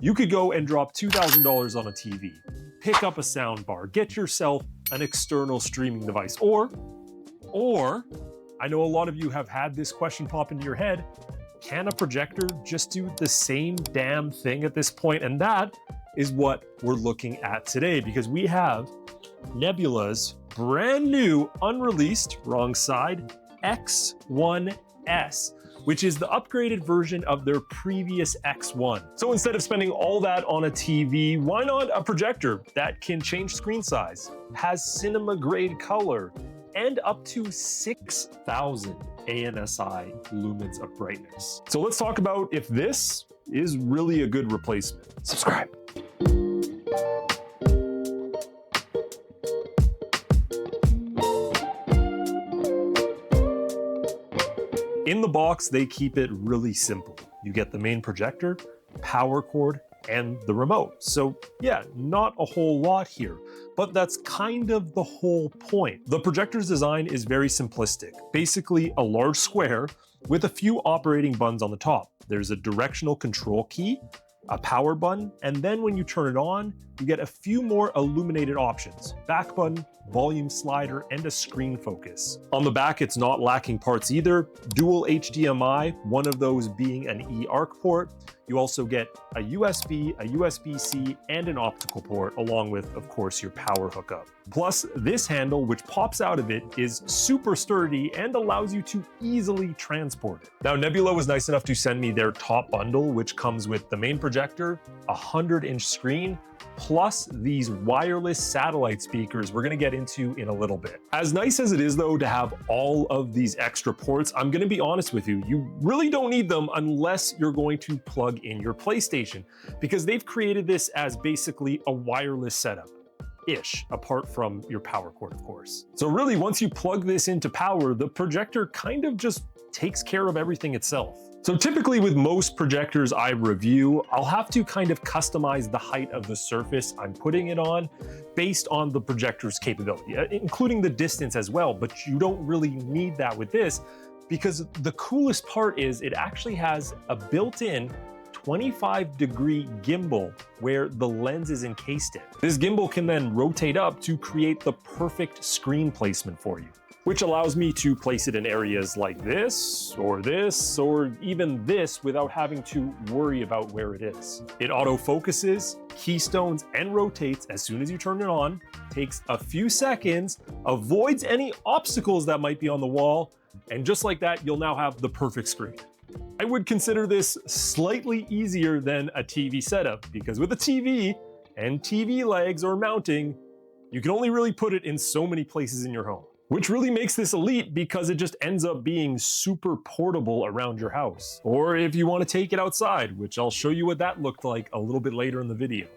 You could go and drop $2,000 on a TV, pick up a soundbar, get yourself an external streaming device, or I know a lot of you have had this question pop into your head, can a projector just do the same damn thing at this point? And that is what we're looking at today, because we have Nebula's brand new, unreleased, wrong side, X1S, which is the upgraded version of their previous X1. So instead of spending all that on a TV, why not a projector that can change screen size, has cinema grade color, and up to 6,000 ANSI lumens of brightness. So let's talk about if this is really a good replacement. Subscribe. In the box, they keep it really simple. You get the main projector, power cord, and the remote. So yeah, not a whole lot here, but that's kind of the whole point. The projector's design is very simplistic. Basically a large square with a few operating buttons on the top. There's a directional control key, a power button, and then when you turn it on, you get a few more illuminated options: back button, volume slider, and a screen focus. On the back, it's not lacking parts either. Dual HDMI, one of those being an eARC port. You also get a USB, a USB-C, and an optical port, along with, of course, your power hookup. Plus, this handle, which pops out of it, is super sturdy and allows you to easily transport it. Now, Nebula was nice enough to send me their top bundle, which comes with the main projector, a 100-inch screen, plus these wireless satellite speakers we're gonna get into in a little bit. As nice as it is though to have all of these extra ports, I'm gonna be honest with you, you really don't need them unless you're going to plug in your PlayStation, because they've created this as basically a wireless setup-ish, apart from your power cord, of course. So really, once you plug this into power, the projector kind of just takes care of everything itself. So typically with most projectors I review, I'll have to kind of customize the height of the surface I'm putting it on based on the projector's capability, including the distance as well, but you don't really need that with this, because the coolest part is it actually has a built-in 25-degree gimbal where the lens is encased in. This gimbal can then rotate up to create the perfect screen placement for you, which allows me to place it in areas like this, or even this without having to worry about where it is. It autofocuses, keystones, and rotates as soon as you turn it on, takes a few seconds, avoids any obstacles that might be on the wall, and just like that, you'll now have the perfect screen. I would consider this slightly easier than a TV setup, because with a TV and TV legs or mounting, you can only really put it in so many places in your home. Which really makes this elite because it just ends up being super portable around your house. Or if you want to take it outside, which I'll show you what that looked like a little bit later in the video.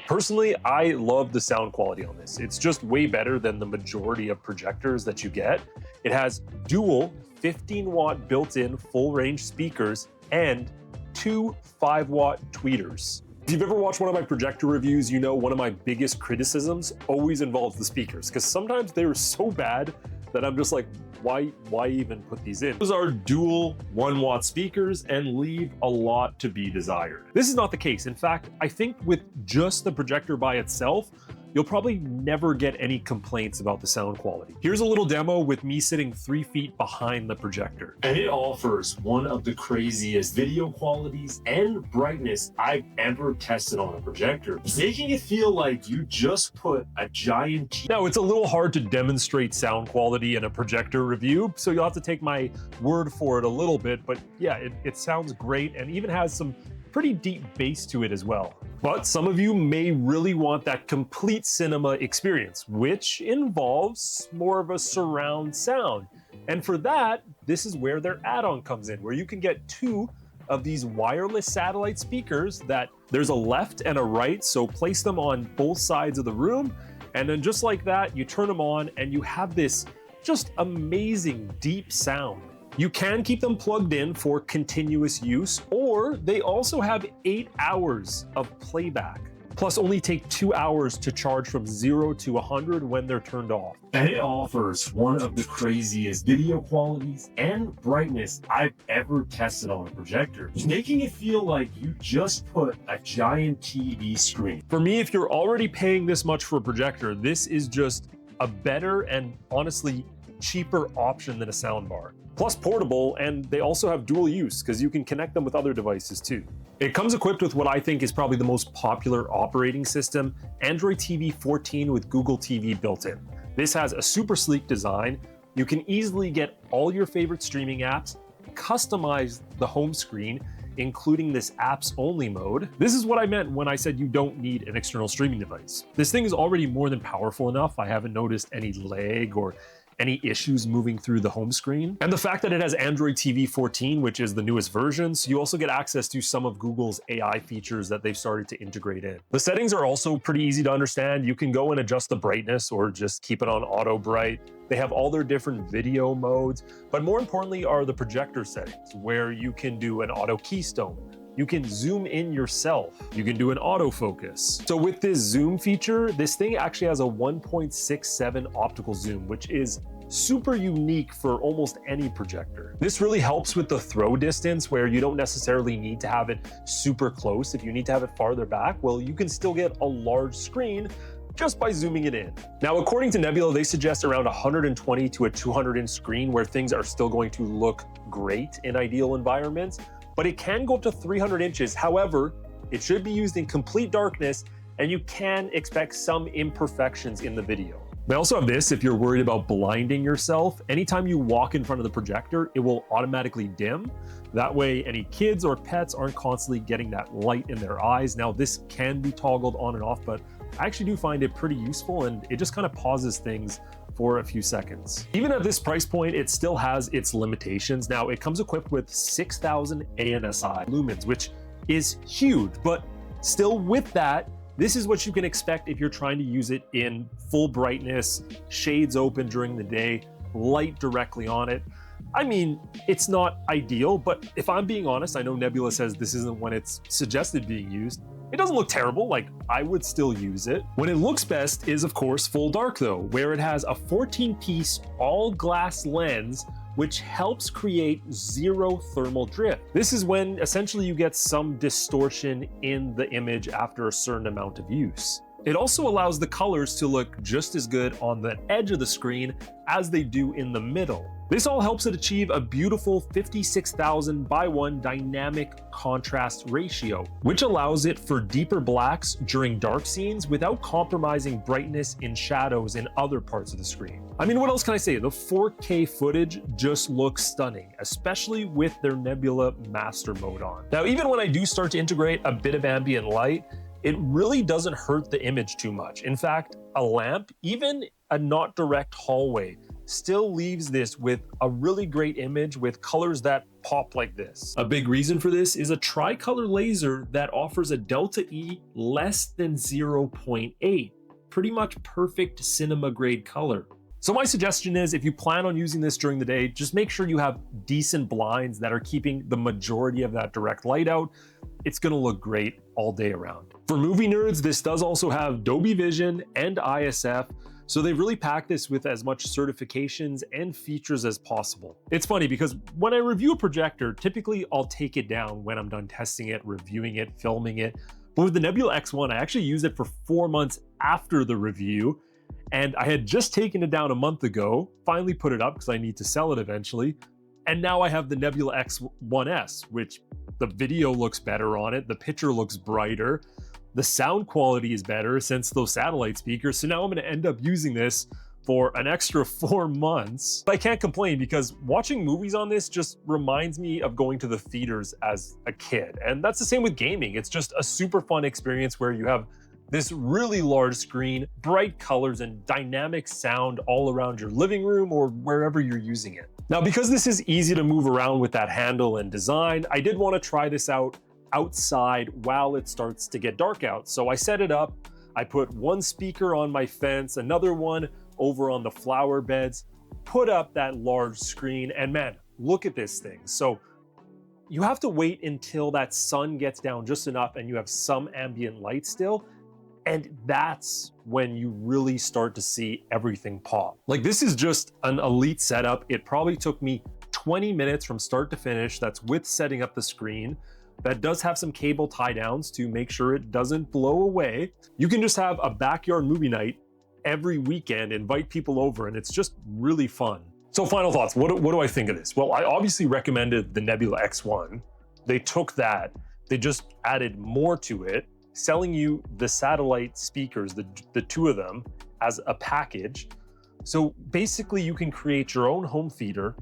Personally, I love the sound quality on this. It's just way better than the majority of projectors that you get. It has dual 15-watt built-in full-range speakers and two 5-watt tweeters. If you've ever watched one of my projector reviews, you know one of my biggest criticisms always involves the speakers, because sometimes they're so bad that I'm just like, why even put these in? Those are dual 1-watt speakers and leave a lot to be desired. This is not the case. In fact, I think with just the projector by itself, you'll probably never get any complaints about the sound quality. Here's a little demo with me sitting 3 feet behind the projector. And it offers one of the craziest video qualities and brightness I've ever tested on a projector, making it feel like you just put a giant... Now, it's a little hard to demonstrate sound quality in a projector review, so you'll have to take my word for it a little bit, but yeah, it sounds great and even has some pretty deep bass to it as well. But some of you may really want that complete cinema experience, which involves more of a surround sound. And for that, this is where their add-on comes in, where you can get 2 of these wireless satellite speakers that there's a left and a right, so place them on both sides of the room. And then just like that, you turn them on and you have this just amazing deep sound. You can keep them plugged in for continuous use, or they also have 8 hours of playback. plus only take 2 hours to charge from 0 to 100 when they're turned off. And it offers one of the craziest video qualities and brightness I've ever tested on a projector, making it feel like you just put a giant TV screen. For me, if you're already paying this much for a projector, this is just a better and honestly cheaper option than a soundbar. Plus portable, and they also have dual use because you can connect them with other devices too. It comes equipped with what I think is probably the most popular operating system, Android TV 14 with Google TV built in. This has a super sleek design. You can easily get all your favorite streaming apps, customize the home screen, including this apps only mode. This is what I meant when I said you don't need an external streaming device. This thing is already more than powerful enough. I haven't noticed any lag or any issues moving through the home screen. And the fact that it has Android TV 14, which is the newest version, so you also get access to some of Google's AI features that they've started to integrate in. The settings are also pretty easy to understand. You can go and adjust the brightness or just keep it on auto bright. They have all their different video modes, but more importantly are the projector settings, where you can do an auto keystone. You can zoom in yourself. You can do an autofocus. So with this zoom feature, this thing actually has a 1.67 optical zoom, which is super unique for almost any projector. This really helps with the throw distance where you don't necessarily need to have it super close. If you need to have it farther back, well, you can still get a large screen just by zooming it in. Now, according to Nebula, they suggest around 120 to a 200 inch screen where things are still going to look great in ideal environments, but it can go up to 300 inches. However, it should be used in complete darkness and you can expect some imperfections in the video. They also have this if you're worried about blinding yourself. Anytime you walk in front of the projector, it will automatically dim. That way any kids or pets aren't constantly getting that light in their eyes. Now this can be toggled on and off, but I actually do find it pretty useful and it just kind of pauses things for a few seconds. Even at this price point, it still has its limitations. Now it comes equipped with 6,000 ANSI lumens, which is huge, but still with that, this is what you can expect if you're trying to use it in full brightness, shades open during the day, light directly on it. I mean, it's not ideal, but if I'm being honest, I know Nebula says this isn't when it's suggested being used. It doesn't look terrible, like I would still use it. When it looks best is of course full dark though, where it has a 14-piece all glass lens which helps create zero thermal drift. This is when essentially you get some distortion in the image after a certain amount of use. It also allows the colors to look just as good on the edge of the screen as they do in the middle. This all helps it achieve a beautiful 56,000:1 dynamic contrast ratio, which allows it for deeper blacks during dark scenes without compromising brightness in shadows in other parts of the screen. I mean, what else can I say? The 4K footage just looks stunning, especially with their Nebula Master mode on. Now, even when I do start to integrate a bit of ambient light, it really doesn't hurt the image too much. In fact, a lamp, even a not direct hallway, still leaves this with a really great image with colors that pop like this. A big reason for this is a tricolor laser that offers a delta E less than 0.8, pretty much perfect cinema grade color. So my suggestion is if you plan on using this during the day, just make sure you have decent blinds that are keeping the majority of that direct light out. It's gonna look great all day around. For movie nerds, this does also have Dolby Vision and ISF, so they really pack this with as much certifications and features as possible. It's funny because when I review a projector, typically I'll take it down when I'm done testing it, reviewing it, filming it. But with the Nebula X1, I actually used it for 4 months after the review, and I had just taken it down a month ago, finally put it up because I need to sell it eventually. And now I have the Nebula X1S, which the video looks better on it, the picture looks brighter, the sound quality is better since those satellite speakers. So now I'm gonna end up using this for an extra 4 months. But I can't complain because watching movies on this just reminds me of going to the theaters as a kid. And that's the same with gaming. It's just a super fun experience where you have this really large screen, bright colors, and dynamic sound all around your living room or wherever you're using it. Now, because this is easy to move around with that handle and design, I did want to try this out outside while it starts to get dark out. So I set it up, I put one speaker on my fence, another one over on the flower beds, put up that large screen, and man, look at this thing. So you have to wait until that sun gets down just enough and you have some ambient light still. And that's when you really start to see everything pop. Like, this is just an elite setup. It probably took me 20 minutes from start to finish. That's with setting up the screen. That does have some cable tie downs to make sure it doesn't blow away. You can just have a backyard movie night every weekend, invite people over, and it's just really fun. So final thoughts, what do I think of this? Well, I obviously recommended the Nebula X1. They took that, they just added more to it, selling you the satellite speakers, the two of them, as a package. So basically you can create your own home theater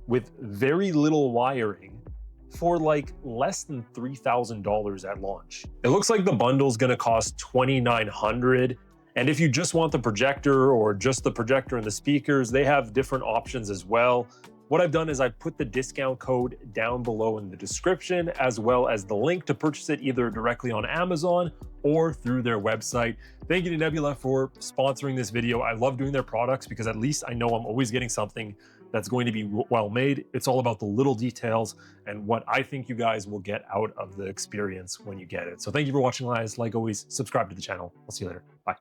with very little wiring for like less than $3,000 at launch. It looks like the bundle's gonna cost $2,900. And if you just want the projector or just the projector and the speakers, they have different options as well. What I've done is I've put the discount code down below in the description, as well as the link to purchase it either directly on Amazon or through their website. Thank you to Nebula for sponsoring this video. I love doing their products because at least I know I'm always getting something that's going to be well made. It's all about the little details and what I think you guys will get out of the experience when you get it. So thank you for watching, guys. Like always, subscribe to the channel. I'll see you later. Bye.